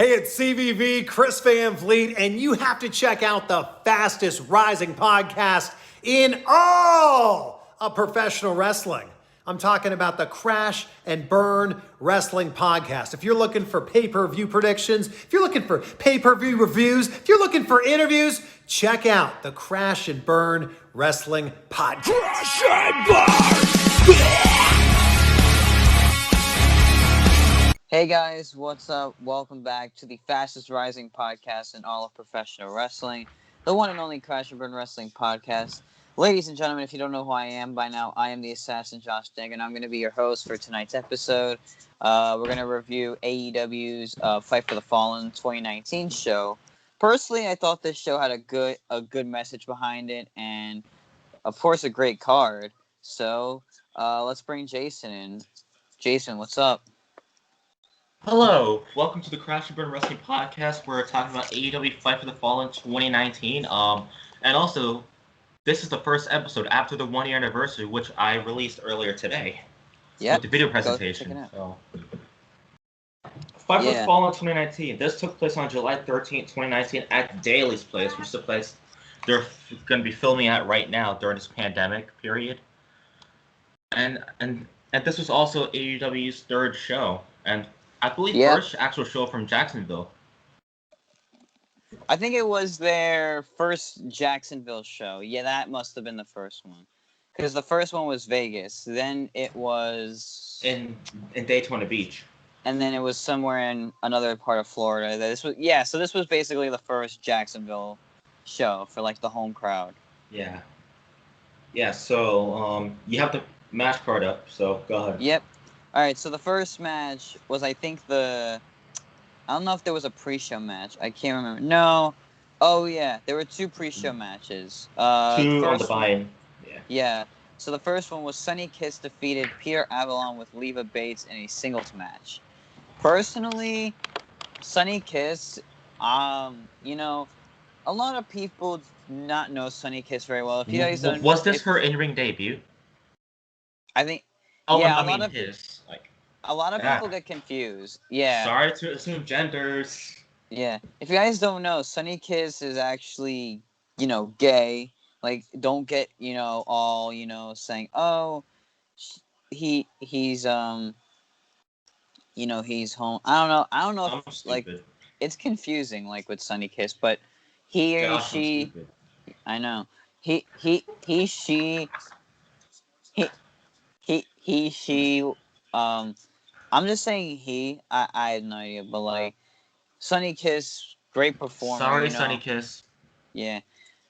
Hey, it's CVV, Chris Van Vliet, and you have to check out the fastest rising podcast in all of professional wrestling. I'm talking about the Crash and Burn Wrestling Podcast. If you're looking for pay-per-view predictions, if you're looking for pay-per-view reviews, if you're looking for interviews, check out the Crash and Burn Wrestling Podcast. Crash and Burn! Hey guys, what's up? Welcome back to the fastest rising podcast in all of professional wrestling, the one and only Crash and Burn Wrestling Podcast. Ladies and gentlemen, if you don't know who I am by now, I am the assassin Josh Deng, and I'm going to be your host for tonight's episode. We're going to review AEW's Fight for the Fallen 2019 show. Personally, I thought this show had a good message behind it, and of course a great card. So let's bring Jason in. Jason, what's up? Hello, welcome to the Crash and Burn Wrestling Podcast. We're talking about AEW Fight for the Fallen 2019. And also, this is the first episode after the 1 year anniversary, which I released earlier today. Yeah, with the video presentation. So. Fight for the Fallen 2019. This took place on July 13th, 2019 at Daly's Place, which is the place they're going to be filming at right now during this pandemic period. And this was also AEW's third show. And I believe first actual show from Jacksonville. I think it was their first Jacksonville show. Yeah, that must have been the first one. Because the first one was Vegas. Then it was... In Daytona Beach. And then it was somewhere in another part of Florida. So this was basically the first Jacksonville show for, like, the home crowd. Yeah. Yeah, so you have the match card up, so go ahead. Yep. All right, so the first match was, I think, I don't know if there was a pre-show match. I can't remember. No. Oh, yeah. There were two pre-show matches. Two on the buy-in. Yeah. So the first one was Sonny Kiss defeated Peter Avalon with Leva Bates in a singles match. Personally, Sonny Kiss, a lot of people do not know Sonny Kiss very well. If you guys don't, was this her in-ring debut? I think... Oh, yeah, I mean his. A lot of people get confused. Yeah. Sorry to assume genders. Yeah. If you guys don't know, Sonny Kiss is actually, gay. Like, don't get, all, saying, oh, he's he's home. I don't know if, like, it's confusing, like, with Sonny Kiss, but he or she, I know. She, I'm just saying he. I have no idea, but like, Sonny Kiss, great performer. Sorry, Sonny Kiss. Yeah,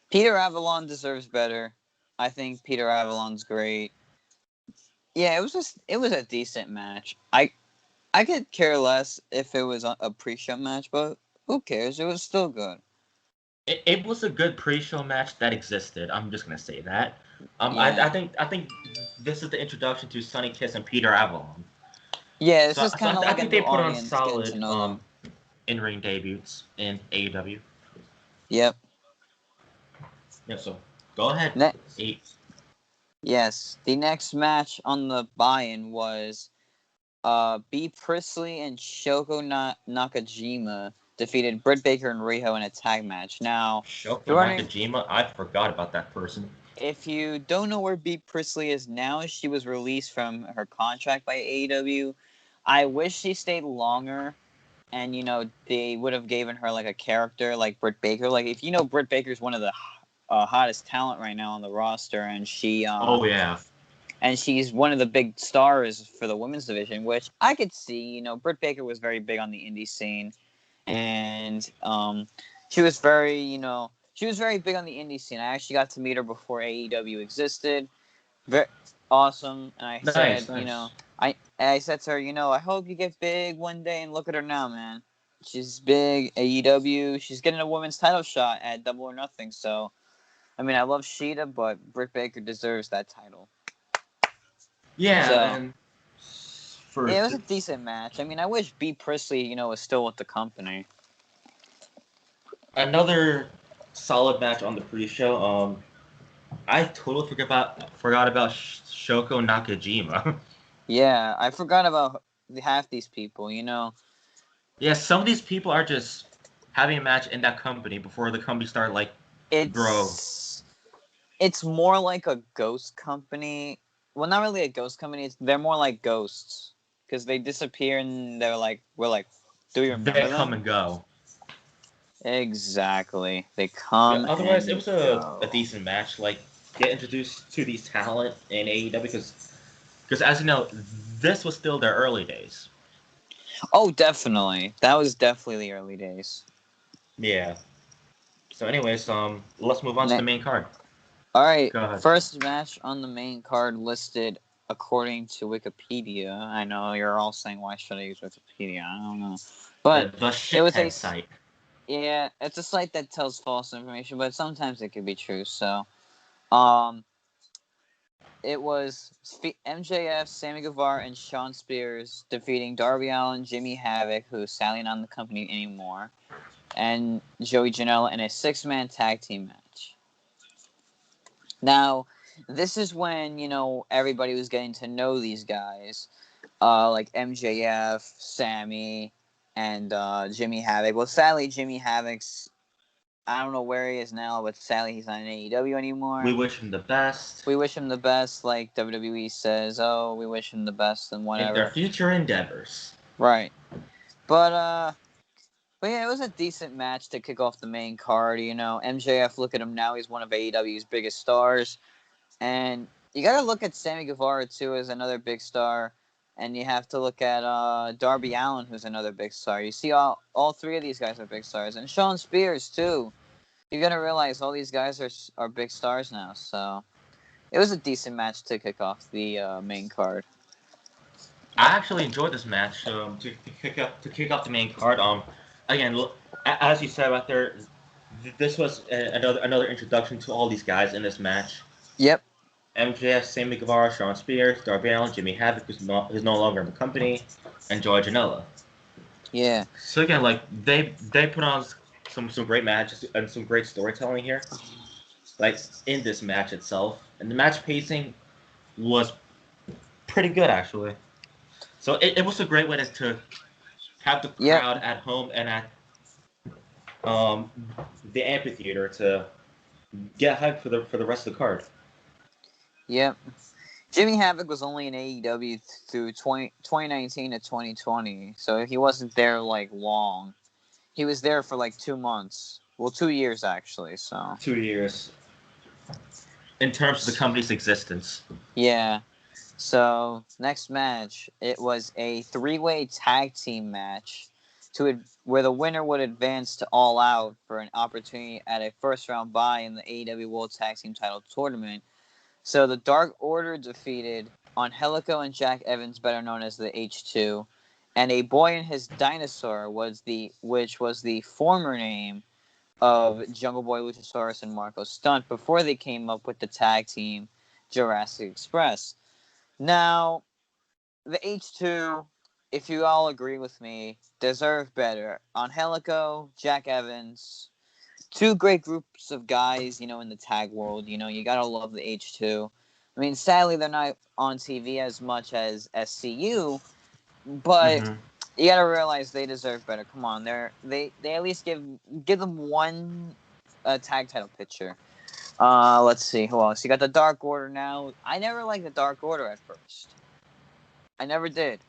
Peter Avalon deserves better. I think Peter Avalon's great. Yeah, it was a decent match. I could care less if it was a pre-show match, but who cares? It was still good. It was a good pre-show match that existed. I'm just gonna say that. I think this is the introduction to Sonny Kiss and Peter Avalon. Yeah, this is kind of like I think they put on solid in-ring debuts in AEW. Yep. Yeah, so go ahead. Yes, the next match on the buy-in was B. Priestley and Shoko Nakajima defeated Britt Baker and Riho in a tag match. Now, Shoko Nakajima, I forgot about that person. If you don't know where B. Priestley is now, she was released from her contract by AEW. I wish she stayed longer, and they would have given her like a character like Britt Baker. Like if Britt Baker's one of the hottest talent right now on the roster, and she and she's one of the big stars for the women's division, which I could see. Britt Baker was very big on the indie scene, and she was very She was very big on the indie scene. I actually got to meet her before AEW existed. Very awesome. And I said, I said to her, I hope you get big one day. And look at her now, man. She's big, AEW. She's getting a women's title shot at Double or Nothing. So, I mean, I love Sheeta, but Britt Baker deserves that title. Yeah. So, it was a decent match. I mean, I wish B. Priestley, was still with the company. Another solid match on the pre-show. I totally forgot about Shoko Nakajima. Yeah, I forgot about half these people. Yeah, some of these people are just having a match in that company before the company start like grow. It's more like a ghost company. Well, not really a ghost company. They're more like ghosts because they disappear and we're like, do you They remember come them? and go. Exactly. They Yeah, come otherwise, it and was a go. decent match. Like get introduced to these talent in AEW because as you know, this was still their early days. Oh, definitely. That was definitely the early days. Yeah. So, anyways, let's move on to the main card. All right. Go ahead. First match on the main card listed according to Wikipedia. I know you're all saying, why should I use Wikipedia? I don't know. But The it was a shithead site. yeah, it's a site that tells false information, but sometimes it could be true. So, um, it was MJF, Sammy Guevara, and Shawn Spears defeating Darby Allin, Jimmy Havoc, who's sadly not in the company anymore, and Joey Janela in a 6-man tag team match. Now, this is when, everybody was getting to know these guys, like MJF, Sammy, and Jimmy Havoc. Well, sadly, Jimmy Havoc's, I don't know where he is now, but sadly, he's not in AEW We anymore. wish him the best. We wish him the best, like WWE says, oh, we wish him the best and whatever. In their future endeavors. Right. But yeah, it was a decent match to kick off the main card. MJF, look at him now, he's one of AEW's biggest stars. And you got to look at Sammy Guevara, too, as another big star. And you have to look at Darby Allin, who's another big star. You see all three of these guys are big stars. And Shawn Spears, too. You got to realize all these guys are big stars now. So it was a decent match to kick off the main card. I actually enjoyed this match to kick off the main card. Again, as you said right there, this was another introduction to all these guys in this match. Yep. MJF, Sammy Guevara, Shawn Spears, Darby Allin, Jimmy Havoc, who's no longer in the company, and Joey Janela. Yeah. So again, like they put on some great matches and some great storytelling here, like in this match itself, and the match pacing was pretty good actually. So it was a great way to have the crowd at home and at the amphitheater to get hyped for the rest of the card. Yep. Jimmy Havoc was only in AEW through 2019 to 2020, so he wasn't there long. He was there for 2 months. Well, 2 years actually. So 2 years. In terms of the company's existence. Yeah. So next match, it was a 3-way tag team match where the winner would advance to All Out for an opportunity at a first round bye in the AEW World Tag Team Title Tournament. So the Dark Order defeated Angelico and Jack Evans, better known as the H2, and A Boy and His Dinosaur which was the former name of Jungle Boy Luchasaurus and Marco Stunt before they came up with the tag team Jurassic Express. Now, the H2, if you all agree with me, deserve better. Angelico, Jack Evans, two great groups of guys, in the tag world. You gotta love the H2. I mean, sadly, they're not on TV as much as SCU, but you gotta realize they deserve better. Come on, they at least give them one tag title picture. Let's see who else. You got the Dark Order now. I never liked the Dark Order at first. I never did.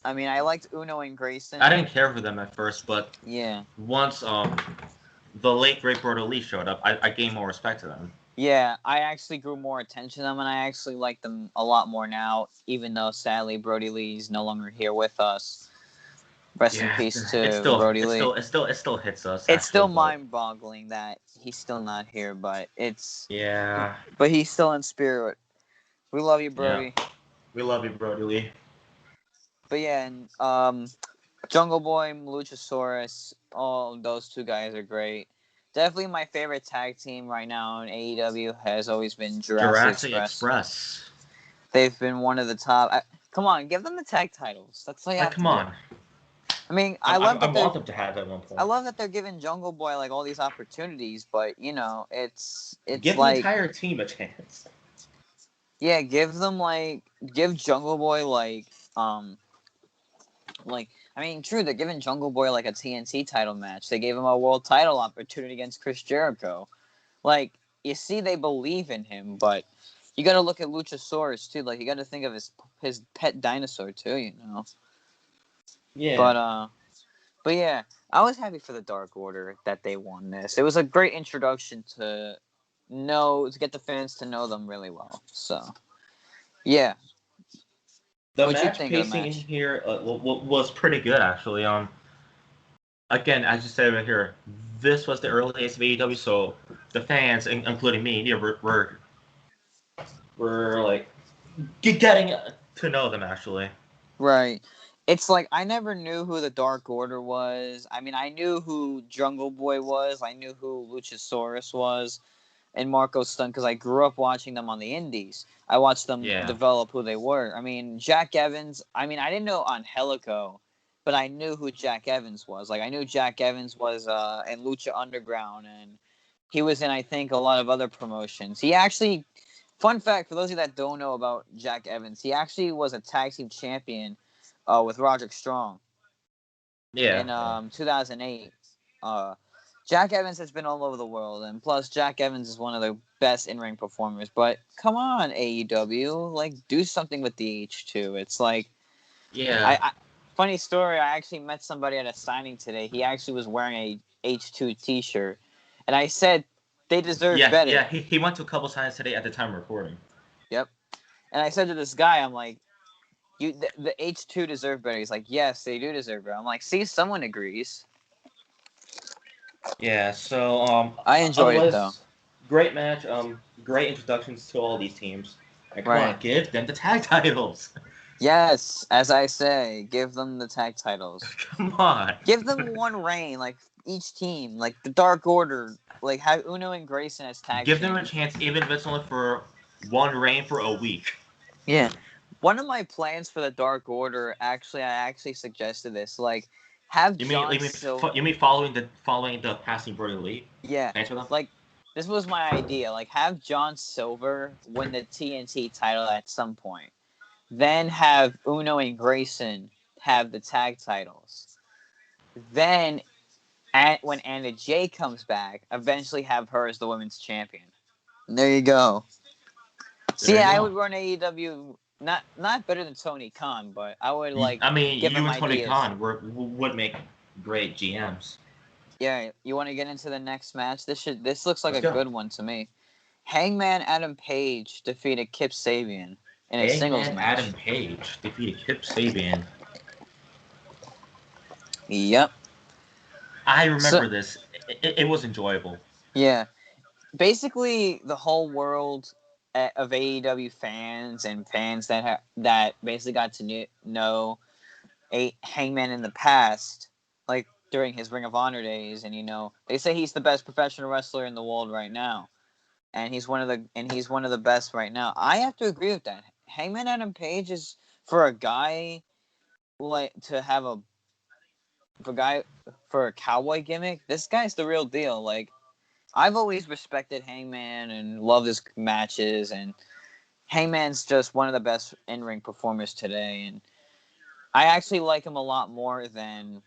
I mean, I liked Uno and Grayson. I didn't care for them at first, but yeah, once the late great Brody Lee showed up, I gained more respect to them. Yeah, I actually grew more attention to them, and I actually like them a lot more now, even though sadly Brody Lee's no longer here with us. Rest in peace to Brody Lee. It still hits us. It's still mind-boggling that he's still not here, but but he's still in spirit. We love you, Brody. Yeah. We love you, Brody Lee. But yeah, and Jungle Boy, Luchasaurus, all those two guys are great. Definitely my favorite tag team right now in AEW has always been Jurassic Express. They've been one of the top. Come on, give them the tag titles. That's all you have to do. Come on. I mean, I want them to have at one point. I love that they're giving Jungle Boy all these opportunities, but it's give the entire team a chance. Yeah, give Jungle Boy I mean, true, they're giving Jungle Boy like a TNT title match. They gave him a world title opportunity against Chris Jericho. Like, you see they believe in him, but you got to look at Luchasaurus too. Like, you got to think of his pet dinosaur too, you know. Yeah. But yeah, I was happy for the Dark Order that they won this. It was a great introduction to get the fans to know them really well. So, yeah. The What'd you match think of the pacing in match? here was pretty good, actually. Again, as you said right here, this was the early days of AEW, so the fans, including me, yeah, were like getting to know them actually. Right. It's like I never knew who the Dark Order was. I mean, I knew who Jungle Boy was. I knew who Luchasaurus was and Marco Stunt because I grew up watching them on the Indies. I watched them Yeah. develop who they were. I mean, Jack Evans. I mean, I didn't know Angelico, but I knew who Jack Evans was. Like, I knew Jack Evans was in Lucha Underground, and he was in, I think, a lot of other promotions. He actually, fun fact for those of you that don't know about Jack Evans, he actually was a tag team champion with Roderick Strong in Yeah. 2008. Jack Evans has been all over the world, and plus Jack Evans is one of the best in-ring performers. But come on, AEW, like do something with the H2. It's like, Yeah. funny story. I actually met somebody at a signing today. He actually was wearing a H2 T-shirt, and I said they deserve Yeah. better. Yeah. He went to a couple times today at the time of recording. Yep. And I said to this guy, I'm like, the H2 deserve better. He's like, yes, they do deserve better. I'm like, see, someone agrees. Yeah. So I enjoyed it though. otherwise, great match. Great introductions to all these teams. And come Right. on, give them the tag titles. Yes, as I say, give them the tag titles. Come on. Give them one reign, like each team, like the Dark Order, like have Uno and Grayson as tag Give them a champions. chance, even if it's only for one reign for a week. Yeah. One of my plans for the Dark Order, I actually suggested this, like have John Silver. You mean following the passing Brody Lee? Yeah, Thanks for that. like this was my idea. Like have John Silver win the TNT title at some point, then have Uno and Grayson have the tag titles. Then, when Anna Jay comes back, eventually have her as the women's champion. And there you go. See, I would run AEW not better than Tony Khan, but I would like. I mean, give you him and Tony ideas. Khan would make great GMs. Yeah, you want to get into the next match? This looks like Let's a go. good one to me. Hangman Adam Page defeated Kip Sabian in a singles match. Adam Page defeated Kip Sabian. Yep. I remember this. It was enjoyable. Yeah. Basically, the whole world of AEW fans and fans that basically got to know Hangman in the past, like during his Ring of Honor days, and they say he's the best professional wrestler in the world right now, and he's one of the best right now. I have to agree with that. Hangman Adam Page is for a guy like to have for a cowboy gimmick. This guy's the real deal. Like, I've always respected Hangman and loved his matches, and Hangman's just one of the best in-ring performers today, and I actually like him a lot more than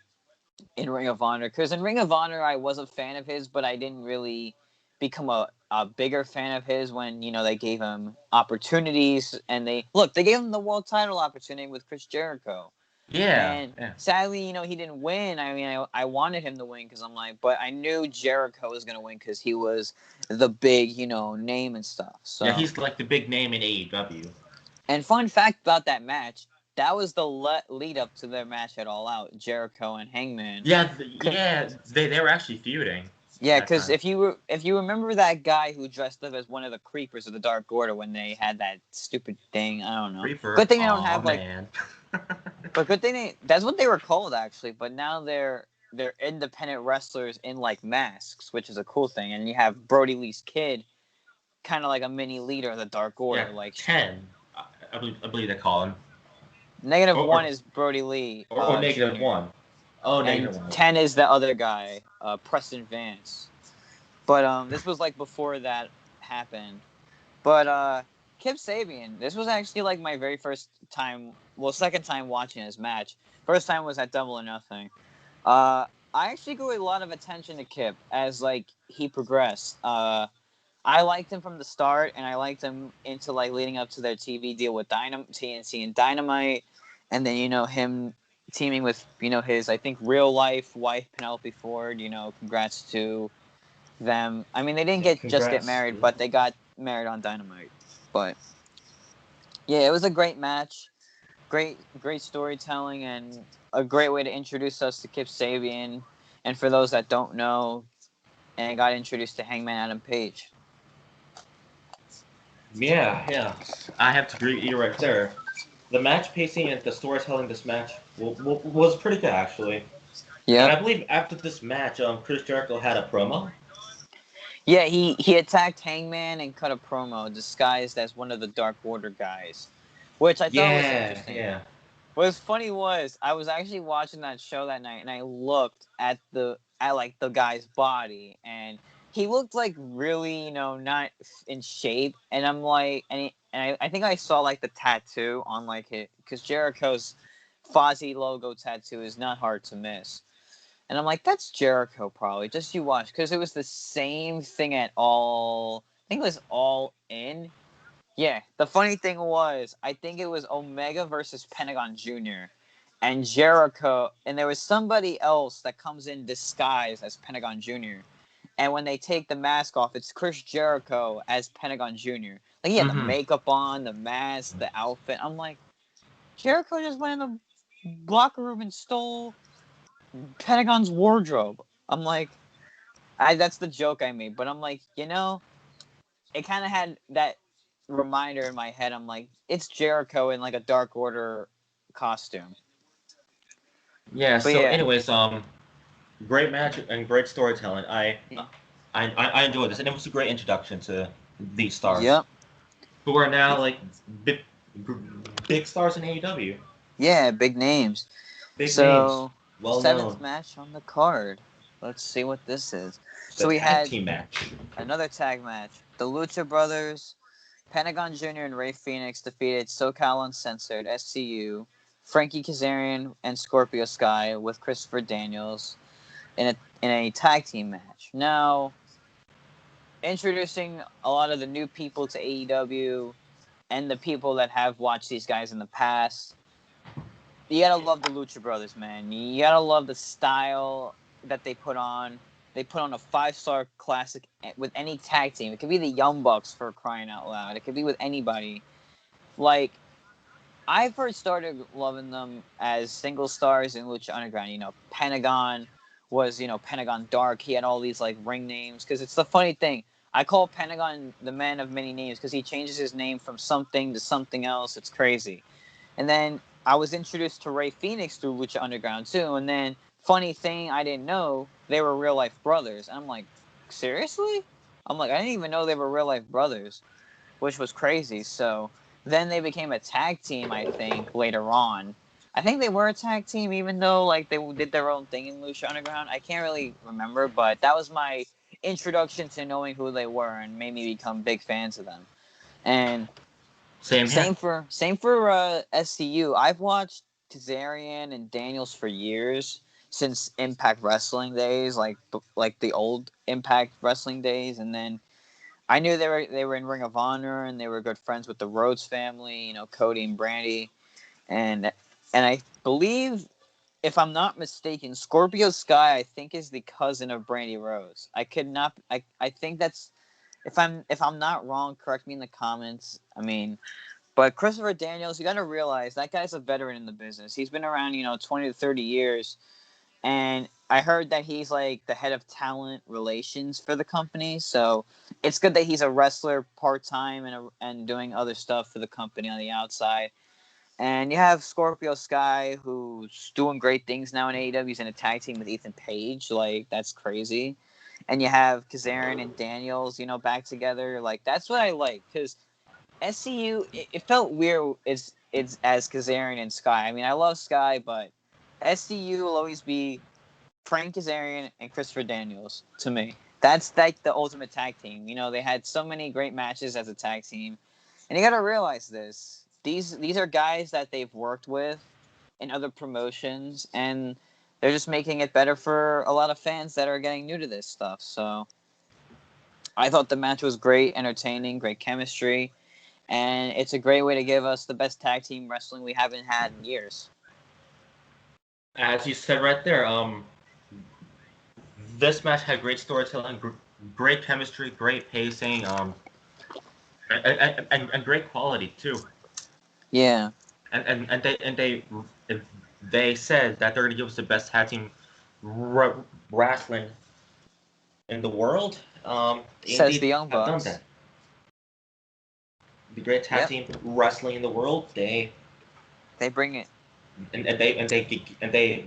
in Ring of Honor, because in Ring of Honor I was a fan of his, but I didn't really become a bigger fan of his when they gave him opportunities, and they gave him the world title opportunity with Chris Jericho. Yeah. And sadly, he didn't win. I mean, I wanted him to win because I'm like, but I knew Jericho was going to win because he was the big, name and stuff. So yeah, he's like the big name in AEW. And fun fact about that match, that was the lead up to their match at All Out, Jericho and Hangman. Yeah, they were actually feuding. Yeah, because if you remember that guy who dressed up as one of the creepers of the Dark Order when they had that stupid thing, I don't know. Creeper. Good thing they don't have man. but good thing that's what they were called actually. But now they're independent wrestlers in like masks, which is a cool thing. And you have Brody Lee's kid, kind of like a mini leader of the Dark Order, Yeah, like 10. I believe they call him. -1 is Brody Lee, or -1. Oh, -1. 10 is the other guy, Preston Vance. But this was like before that happened. But Kip Sabian, this was actually like my very first time, second time watching his match. First time was at Double or Nothing. I actually grew a lot of attention to Kip as like he progressed. I liked him from the start, and I liked him into like leading up to their TV deal with TNC and Dynamite, and then him teaming with his I think real life wife Penelope Ford. Congrats to them. I mean, they didn't just get Congrats. married, but they got married on Dynamite. But yeah, it was a great match. Great storytelling, and a great way to introduce us to Kip Sabian. And for those that don't know, and got introduced to Hangman Adam Page. Yeah. I have to agree with you right there. The match pacing and the storytelling this match was pretty good, actually. And Yep. I believe after this match, Chris Jericho had a promo. Yeah, he attacked Hangman and cut a promo disguised as one of the Dark Order guys, which I thought was interesting. Yeah. What was funny was I was actually watching that show that night, and I looked at like the guy's body, and he looked like really not in shape, and I'm like, I think I saw like the tattoo on like it because Jericho's Fozzy logo tattoo is not hard to miss. And I'm like, that's Jericho probably. Just you watch. Because it was the same thing at all. I think it was All In. Yeah. The funny thing was, I think it was Omega versus Pentagon Jr. And Jericho. And there was somebody else that comes in disguised as Pentagon Jr. And when they take the mask off, it's Chris Jericho as Pentagon Jr. Like, he had the Mm-hmm. makeup on, the mask, the outfit. I'm like, Jericho just went in the locker room and stole Pentagon's wardrobe. I'm like, that's the joke I made, but I'm like, it kind of had that reminder in my head. I'm like, it's Jericho in like a Dark Order costume. Yeah. But So, yeah, anyways, great match and great storytelling. I enjoyed this, and it was a great introduction to these stars yep, who are now like big, big stars in AEW. yeah, big names. Big names, So well seventh known. match on the card. Let's see what this is. The So we tag had team match. another tag match. The Lucha Brothers, Pentagon Jr. and Ray Phoenix defeated SoCal Uncensored, SCU, Frankie Kazarian and Scorpio Sky with Christopher Daniels in a tag team match. Now, introducing a lot of the new people to AEW and the people that have watched these guys in the past. You gotta love the Lucha Brothers, man. You gotta love the style that they put on. They put on a 5-star classic with any tag team. It could be the Young Bucks for crying out loud. It could be with anybody. Like, I first started loving them as single stars in Lucha Underground. Pentagon was, Pentagon Dark. He had all these, like, ring names. Because it's the funny thing. I call Pentagon the man of many names because he changes his name from something to something else. It's crazy. And then I was introduced to Ray Phoenix through Lucha Underground, too. And then, funny thing, I didn't know they were real-life brothers. And I'm like, seriously? I'm like, I didn't even know they were real-life brothers, which was crazy. So then they became a tag team, I think, later on. I think they were a tag team, even though like they did their own thing in Lucha Underground. I can't really remember, but that was my introduction to knowing who they were and made me become big fans of them. And Same here. same for SCU. I've watched Kazarian and Daniels for years since Impact Wrestling days, like the old Impact Wrestling days, and then I knew they were in Ring of Honor and they were good friends with the Rhodes family, Cody and Brandy, and I believe, if I'm not mistaken, Scorpio Sky I think is the cousin of Brandy Rhodes. I could not. I think that's, if I'm not wrong, correct me in the comments. I mean, but Christopher Daniels, you got to realize that guy's a veteran in the business. He's been around 20 to 30 years. And I heard that he's like the head of talent relations for the company. So it's good that he's a wrestler part-time and doing other stuff for the company on the outside. And you have Scorpio Sky, who's doing great things now in AEW. He's in a tag team with Ethan Page. Like, that's crazy. And you have Kazarian and Daniels, back together. Like, that's what I like. Because SCU, it felt weird it's as Kazarian and Sky. I mean, I love Sky, but SCU will always be Frank Kazarian and Christopher Daniels to me. That's like the ultimate tag team. They had so many great matches as a tag team, and you got to realize this. These are guys that they've worked with in other promotions, and they're just making it better for a lot of fans that are getting new to this stuff. So I thought the match was great, entertaining, great chemistry, and it's a great way to give us the best tag team wrestling we haven't had in years. As you said right there, this match had great storytelling, great chemistry, great pacing, and great quality too. Yeah. And they said that they're going to give us the best tag team wrestling in the world. Says the Indeed, Young have done Bucks. that. The great tag Yep. team wrestling in the world. They bring it. and they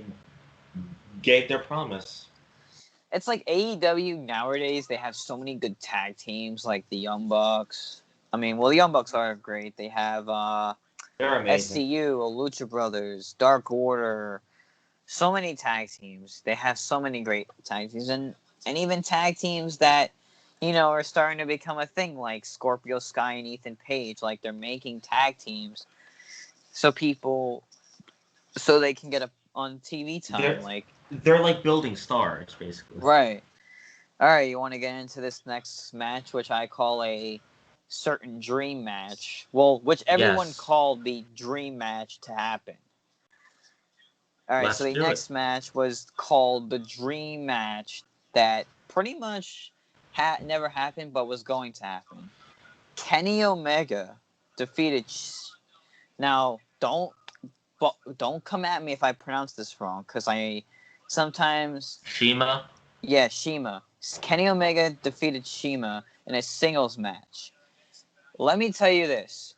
gave their promise. It's like AEW nowadays. They have so many good tag teams, like the Young Bucks. I mean, well, the Young Bucks are great. They have They're amazing. SCU, Lucha Brothers, Dark Order. So many tag teams. They have so many great tag teams, and even tag teams that, are starting to become a thing, like Scorpio Sky and Ethan Page. Like, they're making tag teams so they can get on TV time. They're like building stars, basically. Right. All right, you want to get into this next match, which I call a certain dream match. Well, which everyone Yes. called the dream match to happen. All right, so the next match was called the dream match that pretty much never happened, but was going to happen. Kenny Omega defeated. Now, don't come at me if I pronounce this wrong, because I sometimes. Shima. Yeah, Shima. Kenny Omega defeated Shima in a singles match. Let me tell you this.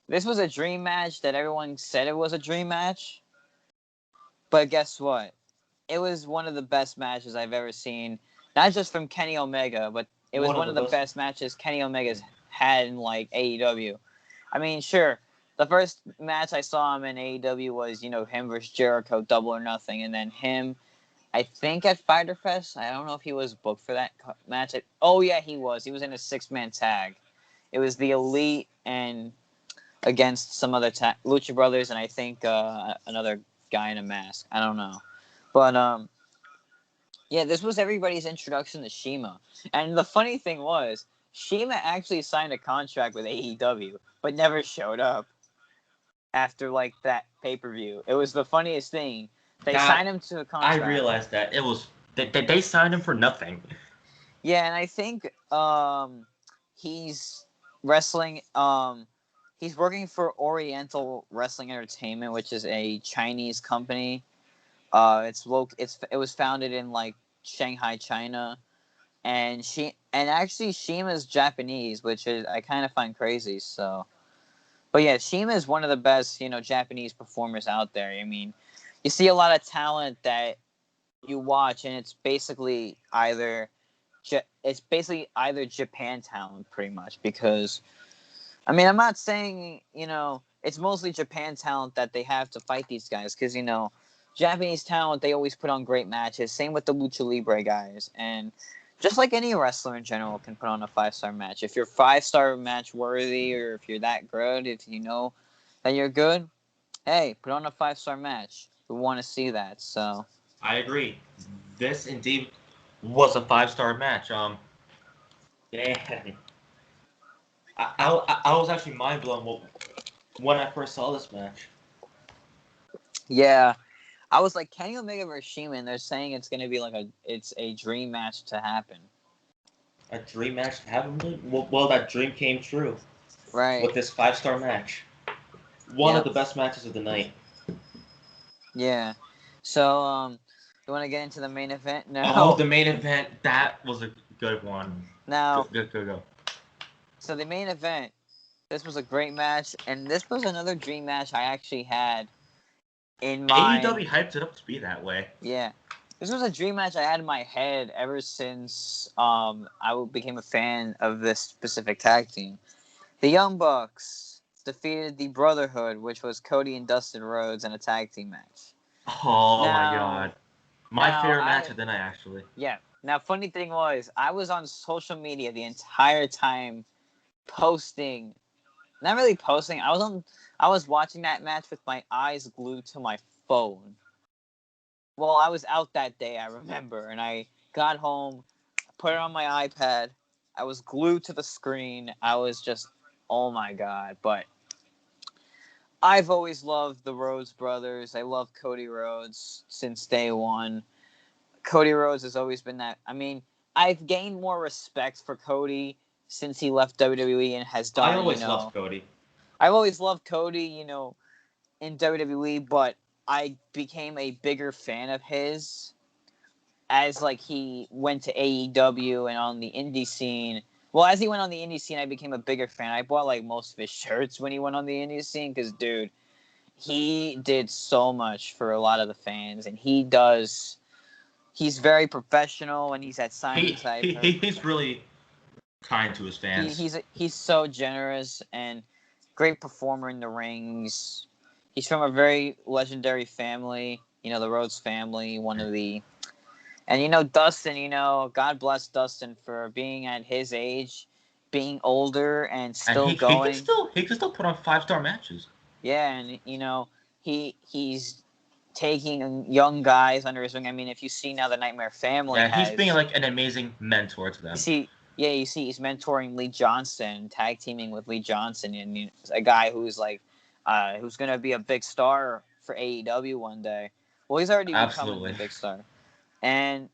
This was a dream match that everyone said it was a dream match. But guess what? It was one of the best matches I've ever seen. Not just from Kenny Omega, but it was one of the best matches Kenny Omega's had in, like, AEW. I mean, sure, the first match I saw him in AEW was, him versus Jericho, Double or Nothing. And then him, I think, at Fyter Fest. I don't know if he was booked for that match. Oh, yeah, he was. He was in a 6-man tag. It was the Elite and against some other Lucha Brothers, and I think another guy in a mask. I don't know. But, yeah, this was everybody's introduction to Shima. And the funny thing was, Shima actually signed a contract with AEW, but never showed up after, like, that pay-per-view. It was the funniest thing. They signed him to a contract. I realized that. It was... They signed him for nothing. Yeah, and I think he's wrestling... he's working for Oriental Wrestling Entertainment, which is a Chinese company. It was founded in, like, Shanghai, China, and actually Shima's Japanese, which I kind of find crazy. So, but yeah, Shima is one of the best, Japanese performers out there. I mean, you see a lot of talent that you watch, and it's basically either Japan talent, pretty much, because. I mean, I'm not saying, it's mostly Japan talent that they have to fight these guys, because, Japanese talent, they always put on great matches. Same with the Lucha Libre guys. And just like any wrestler in general can put on a 5-star match. If you're 5-star match worthy, or if you're that good, if you know that you're good, hey, put on a 5-star match. We want to see that, so. I agree. This indeed was a 5-star match. Yeah. I was actually mind blown when I first saw this match. Yeah, I was like, Kenny Omega versus Shima, and they're saying it's gonna be like it's a dream match to happen. A dream match to happen? Well, that dream came true. Right. With this 5-star match, one of the best matches of the night. Yeah. So, you want to get into the main event? No. Oh, the main event. That was a good one. Now. Go. So the main event, this was a great match, and this was another dream match I actually had in my... AEW hyped it up to be that way. Yeah. This was a dream match I had in my head ever since I became a fan of this specific tag team. The Young Bucks defeated the Brotherhood, which was Cody and Dustin Rhodes, in a tag team match. Oh, my God. My favorite match of the night, actually. Yeah. Now, funny thing was, I was on social media the entire time posting, not really posting, I I was watching that match with my eyes glued to my phone. Well, I was out that day, I remember, and I got home, put it on my iPad. I was glued to the screen. I was just, oh my god. But I've always loved the Rhodes brothers. I love Cody Rhodes since day one. Cody Rhodes has always been that. I mean, I've gained more respect for Cody since he left WWE and has done, I always loved Cody. I've always loved Cody, in WWE, but I became a bigger fan of his as like he went to AEW and on the indie scene. Well, as he went on the indie scene, I became a bigger fan. I bought like most of his shirts when he went on the indie scene because, dude, he did so much for a lot of the fans, and he's very professional, and he's at signings. He's really kind to his fans. He's so generous and great performer in the rings. He's from a very legendary family, the Rhodes family, and Dustin, God bless Dustin for being at his age, being older and still and going. He can still put on 5-star matches. Yeah, and he's taking young guys under his wing. I mean, if you see now the Nightmare Family, he's being like an amazing mentor to them. You see, he's mentoring Lee Johnson, tag teaming with Lee Johnson, and a guy who's who's gonna be a big star for AEW one day. Well, he's already becoming a big star. And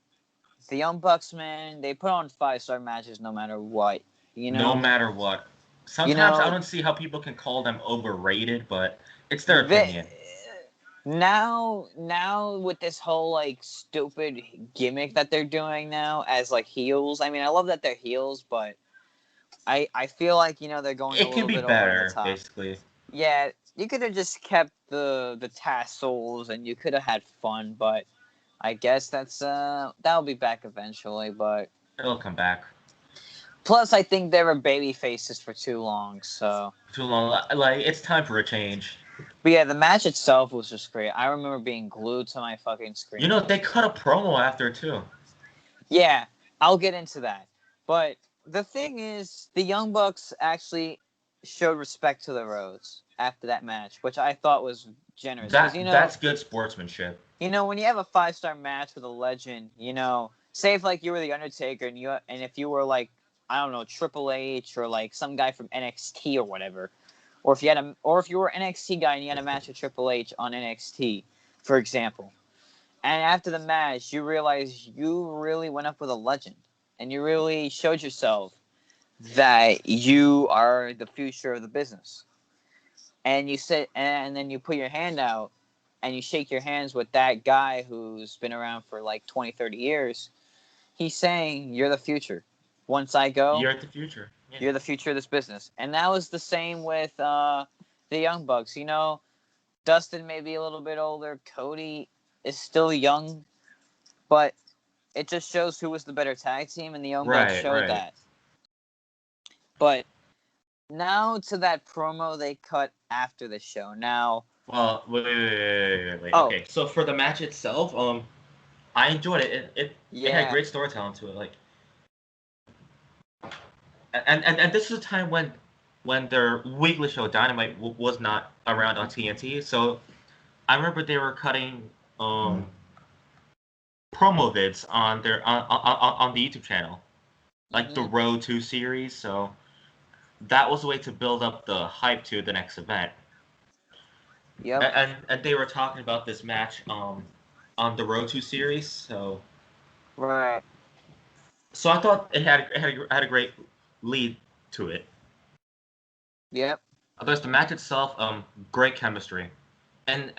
the Young Bucks, man, they put on 5-star matches no matter what. No matter what. Sometimes I don't see how people can call them overrated, but it's their opinion. Now with this whole stupid gimmick that they're doing now as heels. I mean, I love that they're heels, but I feel like they're going a little bit over the top. Basically. Yeah, you could have just kept the tassels and you could have had fun, but I guess that'll be back eventually, but it'll come back. Plus, I think they were baby faces for too long, so too long. It's time for a change. But yeah, the match itself was just great. I remember being glued to my fucking screen. They cut a promo after too. Yeah, I'll get into that. But the thing is, the Young Bucks actually showed respect to the Rhodes after that match, which I thought was generous. That's good sportsmanship. When you have a 5-star match with a legend, say if you were the Undertaker and if you were I don't know, Triple H or some guy from NXT or whatever, or if you were an NXT guy and you had a match with Triple H on NXT, for example, and after the match you realize you really went up with a legend and you really showed yourself that you are the future of the business, and you sit and then you put your hand out and you shake your hands with that guy who's been around for 20, 30 years, he's saying, you're the future. Once I go, you're the future. Yeah. You're the future of this business. And that was the same with the Young Bucks. Dustin may be a little bit older. Cody is still young. But it just shows who was the better tag team, and the Young Bucks showed that. But now to that promo they cut after the show. Now... Well, wait. Oh. Okay, so for the match itself, I enjoyed it. It had great storytelling to it. And this was a time when their weekly show Dynamite was not around on TNT. So I remember they were cutting promo vids on their on the YouTube channel, the Road to series. So that was a way to build up the hype to the next event. Yep. And they were talking about this match on the Road to series, so right. So I thought it had a great lead to it. Yep. Otherwise, the match itself, great chemistry, and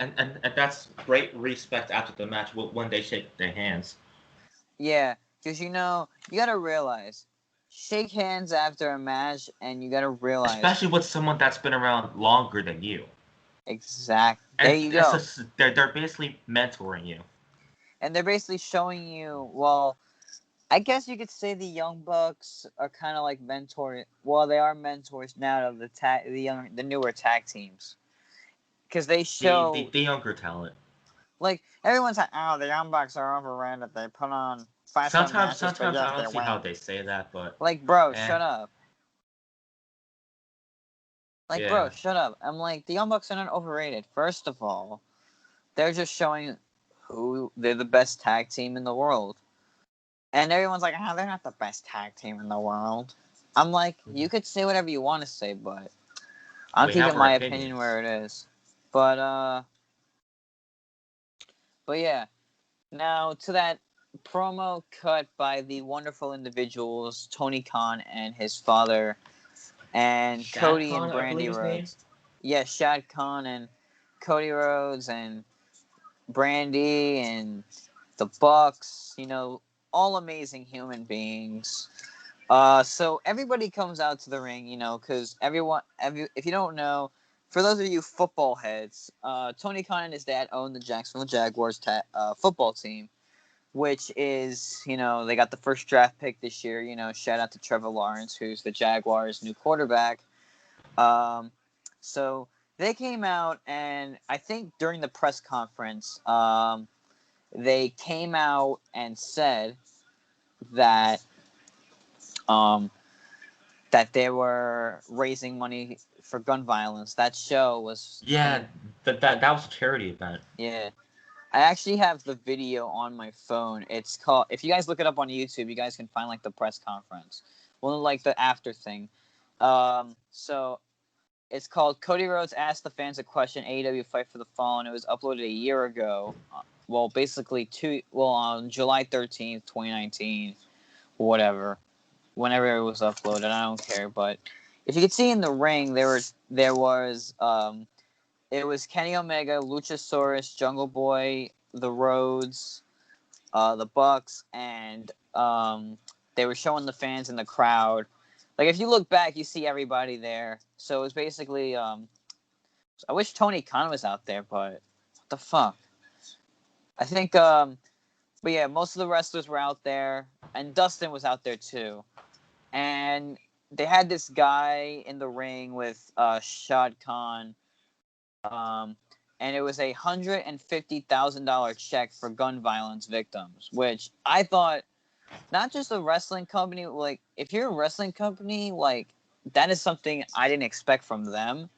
that's great respect after the match when they shake their hands. Yeah, because you gotta realize, shake hands after a match, and you gotta realize, especially with someone that's been around longer than you. Exactly. There you go. They're basically mentoring you. And they're basically showing you, well, I guess you could say the Young Bucks are kind of like mentors. Well, they are mentors now of the newer tag teams. Because they show... The younger talent. Everyone's like, oh, the Young Bucks are overrated. They put on 5-star matches. Sometimes I don't see how they say that, but... bro, shut up. Like, Yeah. bro, shut up. I'm like, the Young Bucks are not overrated. First of all, they're just showing who they're the best tag team in the world. And everyone's like, they're not the best tag team in the world. I'm like, you could say whatever you want to say, but I'm We have keeping our my opinions. opinion where it is. But yeah. Now to that promo cut by the wonderful individuals Tony Khan and his father, and Shad Cody Khan, and I believe Brandy his name. Rhodes. Yeah, Shad Khan and Cody Rhodes and Brandy and the Bucks. All amazing human beings. So everybody comes out to the ring, because if you don't know, for those of you football heads, Tony Khan and his dad own the Jacksonville Jaguars football team, which is, they got the first draft pick this year. Shout out to Trevor Lawrence, who's the Jaguars' new quarterback. So they came out, and I think during the press conference, they came out and said that that they were raising money for gun violence. That show was Yeah, that was a charity event. yeah. I actually have the video on my phone. It's called. If you guys look it up on YouTube, you guys can find like the press conference, well, like the after thing. So it's called Cody Rhodes asked the fans a question. AEW Fight for the Fallen. It was uploaded a year ago. Well, basically on July 13th, 2019, whatever. Whenever it was uploaded, I don't care. But if you could see in the ring, it was Kenny Omega, Luchasaurus, Jungle Boy, the Rhodes, the Bucks, and they were showing the fans in the crowd. Like, if you look back, you see everybody there. So it was basically, I wish Tony Khan was out there, but what the fuck? I think, but yeah, most of the wrestlers were out there, and Dustin was out there too. And they had this guy in the ring with Shad Khan, and it was $150,000 check for gun violence victims, which I thought, not just a wrestling company, like, if you're a wrestling company, like, that is something I didn't expect from them.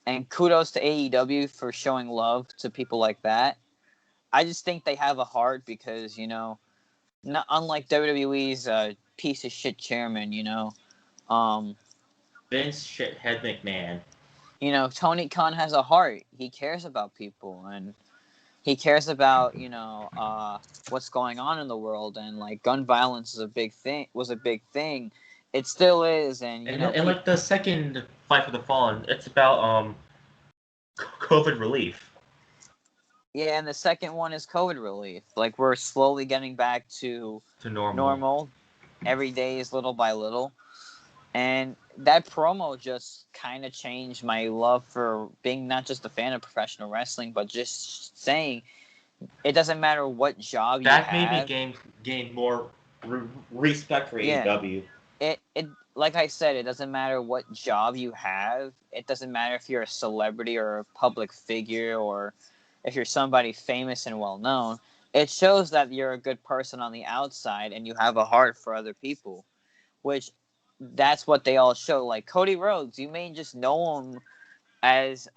And kudos to AEW for showing love to people like that. I just think they have a heart because, not unlike WWE's piece of shit chairman, um, Vince Shithead McMahon. Tony Khan has a heart. He cares about people, and he cares about, what's going on in the world, and like gun violence is a big thing. Was a big thing. It still is, and And like the second Fight for the Fallen, it's about COVID relief. yeah, and the second one is COVID relief. Like, we're slowly getting back to normal. normal. Every day is little by little. And that promo just kind of changed my love for being not just a fan of professional wrestling, but just saying it doesn't matter what job you That made me have. gain more respect for Yeah, AEW. it like I said, it doesn't matter what job you have. It doesn't matter if you're a celebrity or a public figure, or if you're somebody famous and well known. It shows that you're a good person on the outside and you have a heart for other people, which that's what they all show. Like Cody Rhodes, you may just know him as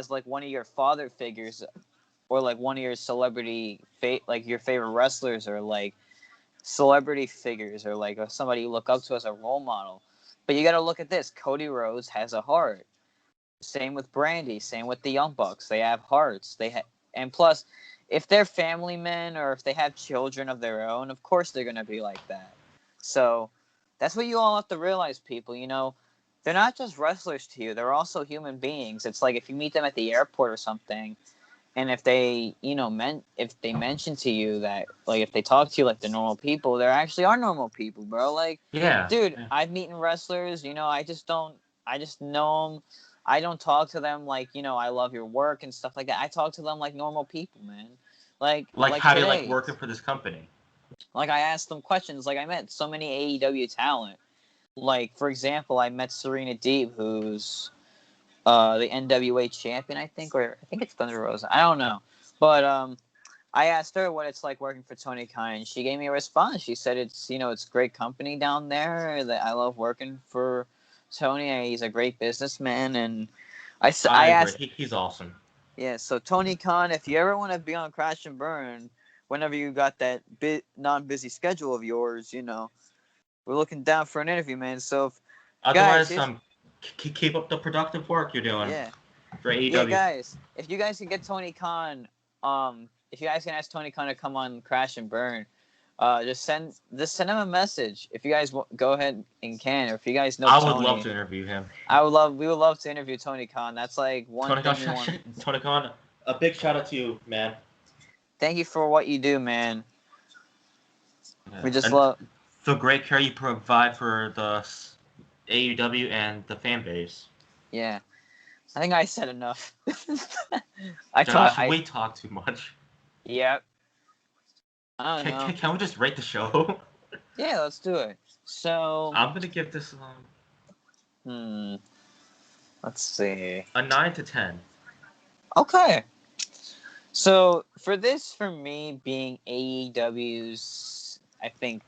like one of your father figures, or like one of your like your favorite wrestlers, or like celebrity figures, or like somebody you look up to as a role model. But you got to look at this. Cody Rhodes has a heart. Same with Brandy. Same with the Young Bucks. They have hearts. And plus, if they're family men or if they have children of their own, of course they're gonna be like that. So that's what you all have to realize, people. They're not just wrestlers to you. They're also human beings. It's like if you meet them at the airport or something, and if they, if they mention to you that, like, if they talk to you like the normal people, they actually are normal people, bro. Like, Yeah. dude, Yeah. I've meeting wrestlers. I just know them. I don't talk to them like, I love your work and stuff like that. I talk to them like normal people, man. Like how do you like today, working for this company? like I asked them questions. Like I met so many AEW talent. Like, for example, I met Serena Deeb, who's the NWA champion, I think, or I think it's Thunder Rosa. I don't know, but I asked her what it's like working for Tony Khan, and she gave me a response. She said it's great company down there. That I love working for Tony. He's a great businessman, and I I agree. asked, He's awesome. yeah. So Tony Khan, if you ever want to be on Crash and Burn, whenever you got that non-busy schedule of yours, we're looking down for an interview, man. So, guys, Otherwise, keep up the productive work you're doing yeah. for Yeah, AEW. guys, if you guys can get Tony Khan, if you guys can ask Tony Khan to come on Crash and Burn, just send him a message. If you guys go ahead and can, or if you guys know I would love Tony, to interview him. we would love to interview Tony Khan. That's like one Tony thing we want. Khan, Tony Khan, a big shout out to you, man. Thank you for what you do, man. Yeah. We just And love. the great care you provide for the AEW and the fan base. Yeah, I think I said enough. I thought Josh, we talk too much. Yep. I don't know. Can we just rate the show? Yeah, let's do it. So. I'm gonna give this Let's see. a 9 to 10. Okay. So for me being AEW's, I think,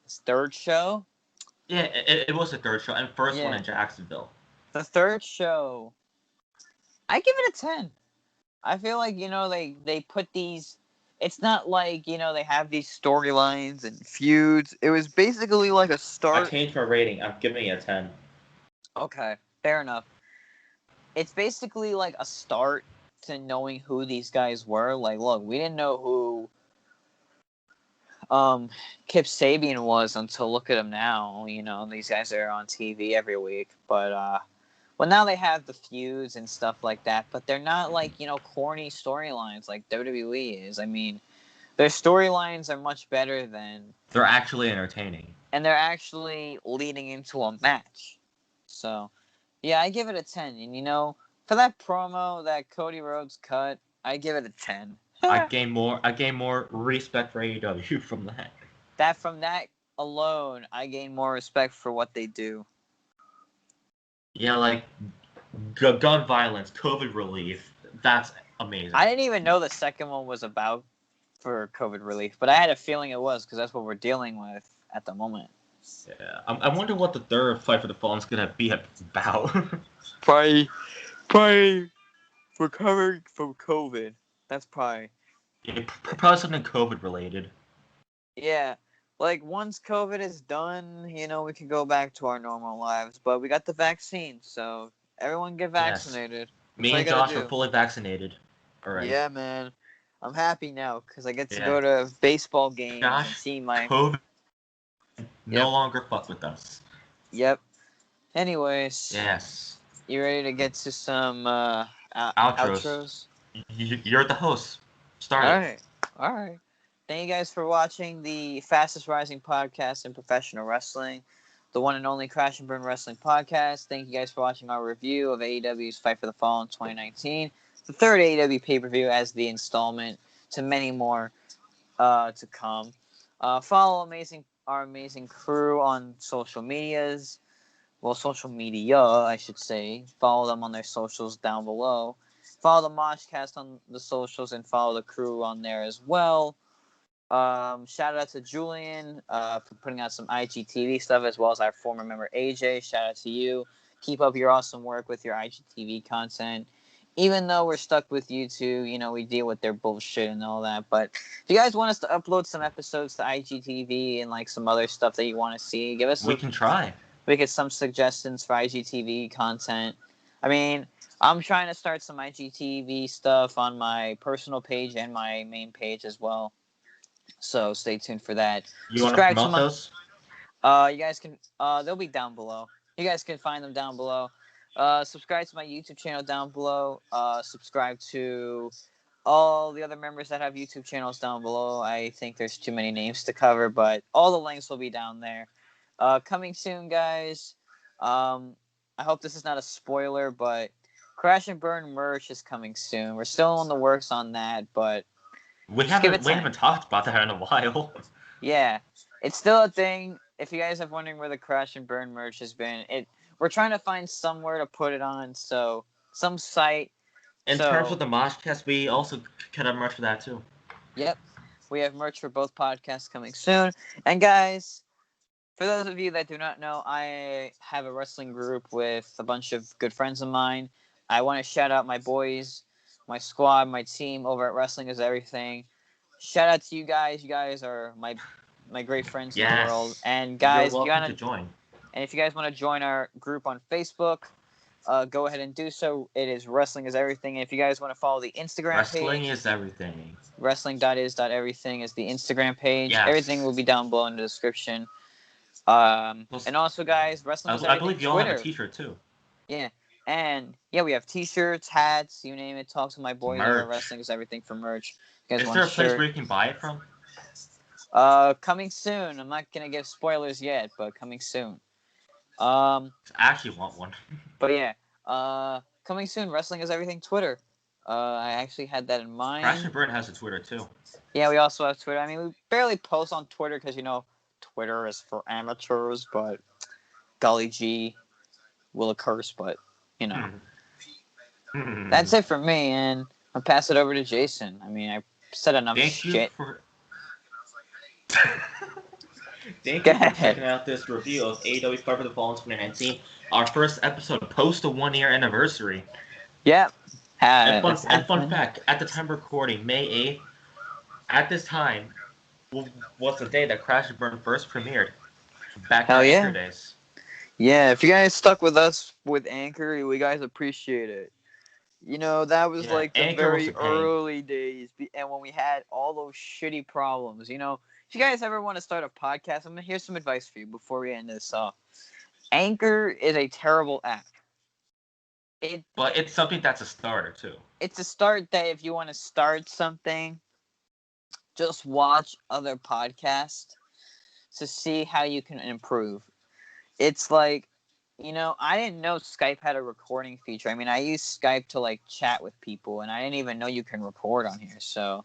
third show. Yeah, it was the third show and first one Yeah. in Jacksonville. The third show, I give it a 10. I feel like, they put these. It's not like, they have these storylines and feuds. It was basically like a I start. changed my rating. I'm giving it a 10. Okay, fair enough. It's basically like a start to knowing who these guys were. Like, look, we didn't know who Kip Sabian was until look at him now. These guys are on TV every week. But well, now they have the feuds and stuff like that. But they're not like corny storylines like WWE is. I mean, their storylines are much better They're actually entertaining. and they're actually leading into a match. So, yeah, I give it a 10. And for that promo that Cody Rhodes cut, I give it a 10. I gain more respect for AEW from that. From that alone, I gain more respect for what they do. Yeah, like gun violence, COVID relief. That's amazing. I didn't even know the second one was about for COVID relief, but I had a feeling it was because that's what we're dealing with at the moment. Yeah, I wonder what the third Fight for the Fallen's gonna be about. Probably recovering from COVID. That's probably. Yeah, probably something COVID related. Yeah, like once COVID is done, we can go back to our normal lives. But we got the vaccine, so everyone get vaccinated. Yes. Me and Josh are fully vaccinated. All right. Yeah, man. I'm happy now because I get to go to baseball games and see my. COVID no longer fuck with us. Yep. Anyways. Yes. You ready to get to some outros? You're the host. Start it. All right. Thank you guys for watching the fastest rising podcast in professional wrestling, the one and only Crash and Burn Wrestling Podcast. Thank you guys for watching our review of AEW's Fight for the Fallen 2019, the third AEW pay-per-view as the installment to many more to come. Follow our amazing crew on social medias. Well, social media, I should say. Follow them on their socials down below. Follow the Moshcast on the socials and follow the crew on there as well. Shout out to Julian for putting out some IGTV stuff, as well as our former member AJ. Shout out to you. Keep up your awesome work with your IGTV content. Even though we're stuck with YouTube, we deal with their bullshit and all that. But if you guys want us to upload some episodes to IGTV and like some other stuff that you want to see, give us. We can try. We get some suggestions for IGTV content. I mean, I'm trying to start some IGTV stuff on my personal page and my main page as well. So stay tuned for that. You want to promote those? You guys can. They'll be down below. You guys can find them down below. Subscribe to my YouTube channel down below. Subscribe to all the other members that have YouTube channels down below. I think there's too many names to cover, but all the links will be down there. Coming soon, guys. I hope this is not a spoiler, but Crash and Burn merch is coming soon. We're still in the works on that, but we haven't talked about that in a while. Yeah, it's still a thing. If you guys are wondering where the Crash and Burn merch has been, we're trying to find somewhere to put it on, so some site. In terms of the Moshcast, we also could have merch for that too. Yep, we have merch for both podcasts coming soon. And guys, For those of you that do not know, I have a wrestling group with a bunch of good friends of mine. I want to shout out my boys, my squad, my team over at Wrestling Is Everything. Shout out to you guys. You guys are my great friends in the world. Yes. And You're guys, welcome to join. if you guys want to join our group on Facebook, go ahead and do so. It is Wrestling Is Everything. And if you guys want to follow the Instagram Wrestling page, is everything. wrestling.is.everything is the Instagram page. Yes. Everything will be down below in the description. And also, guys, Wrestling Is I Everything believe you all have Twitter. a T-shirt too. Yeah. And yeah, we have T-shirts, hats, you name it. Talk to my boys over at Merch. Wrestling Is Everything for merch. You guys Is want there a a place shirt? where you can buy it from? Coming soon. I'm not gonna give spoilers yet, but coming soon. I actually want one. But yeah. Coming soon. Wrestling Is Everything Twitter. I actually had that in mind. Crash and Burn has a Twitter too. Yeah, we also have Twitter. I mean, we barely post on Twitter because Twitter is for amateurs. But golly gee, will a curse? But that's it for me, and I'll pass it over to Jason. I mean, I said enough shit. Thank you for checking out this review of AEW Fight for the Fallen 2019, our first episode post the 1-year anniversary. Yep. And fun fact, at the time of recording, May 8th, at this time, was the day that Crash and Burn first premiered. Back in Anchor days. Yeah, if you guys stuck with us with Anchor, we guys appreciate it. That was like the Anchor very was a pain. early days, and when we had all those shitty problems. If you guys ever want to start a podcast, here's some advice for you before we end this off. Anchor is a terrible app. But it's something that's a starter too. It's a start that if you want to start something, just watch other podcasts to see how you can improve. It's like, I didn't know Skype had a recording feature. I mean, I use Skype to like chat with people, and I didn't even know you can record on here. So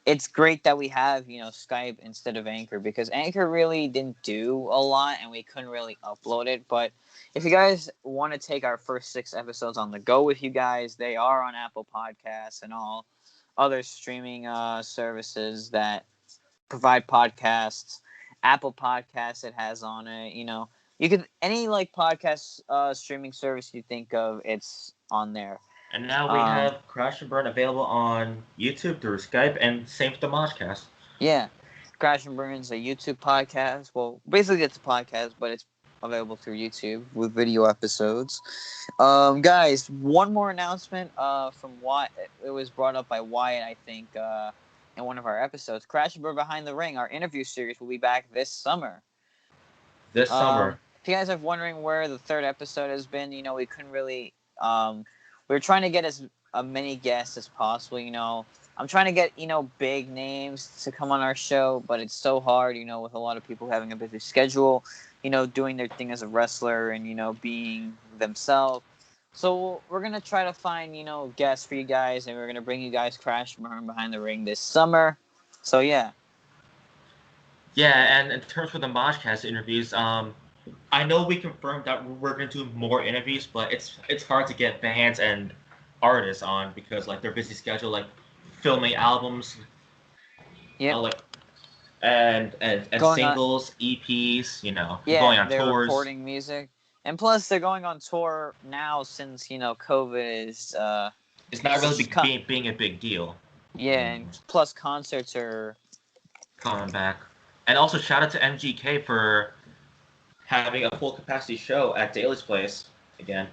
it's great that we have, Skype instead of Anchor, because Anchor really didn't do a lot and we couldn't really upload it. But if you guys want to take our first 6 episodes on the go with you guys, they are on Apple Podcasts and all other streaming services that provide podcasts. Apple Podcasts, it has on it, You could any like podcast streaming service you think of, it's on there. And now we have Crash and Burn available on YouTube through Skype, and same with the Moshcast. Yeah, Crash and Burn's a YouTube podcast. Well, basically it's a podcast, but it's available through YouTube with video episodes. Guys, one more announcement from Wyatt. It was brought up by Wyatt, I think, in one of our episodes. Crash and Burn Behind the Ring, our interview series, will be back this summer. This summer. If you guys are wondering where the 3rd episode has been, we couldn't really... we were trying to get as many guests as possible, I'm trying to get, big names to come on our show, but it's so hard, with a lot of people having a busy schedule, doing their thing as a wrestler and, being themselves. So we're going to try to find, guests for you guys, and we're going to bring you guys Crash and Burn Behind the Ring this summer. So, yeah. Yeah, and in terms of the Moshcast interviews, I know we confirmed that we're going to do more interviews, but it's hard to get bands and artists on because like their busy schedule, like filming albums, and singles, EPs, going on they're tours, recording music, and plus they're going on tour now since COVID is. It's not really being a big deal. Yeah, and plus concerts are coming back, and also shout out to MGK for having a full capacity show at Daly's Place again.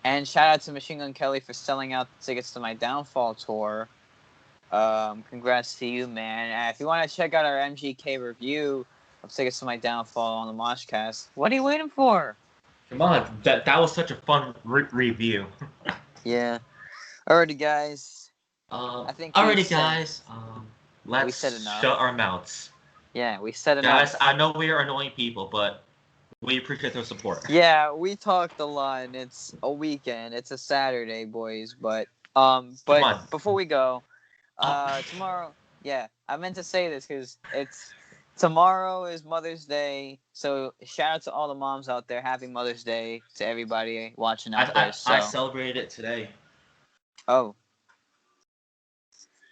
And shout out to Machine Gun Kelly for selling out tickets to my Downfall tour. Congrats to you, man. If you want to check out our MGK review of tickets to my Downfall on the Moshcast, what are you waiting for? Come on, that was such a fun review. Yeah. Alrighty, guys. Let's shut our mouths. Yeah, we said enough. Guys, I know we are annoying people, but we appreciate their support. Yeah, we talked a lot, and it's a weekend. It's a Saturday, boys. But before we go, tomorrow. Yeah, I meant to say this because tomorrow is Mother's Day. So shout out to all the moms out there. Happy Mother's Day to everybody watching out there. I celebrated it today. Oh.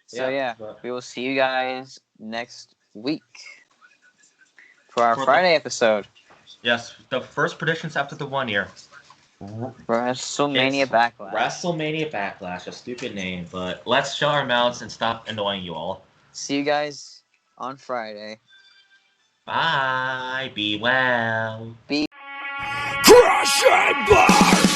So but we will see you guys next week for our Friday episode. Yes, the first predictions after the 1 year. WrestleMania It's Backlash. WrestleMania Backlash, a stupid name, but let's shut our mouths and stop annoying you all. See you guys on Friday. Bye. Be well. Crush and burn!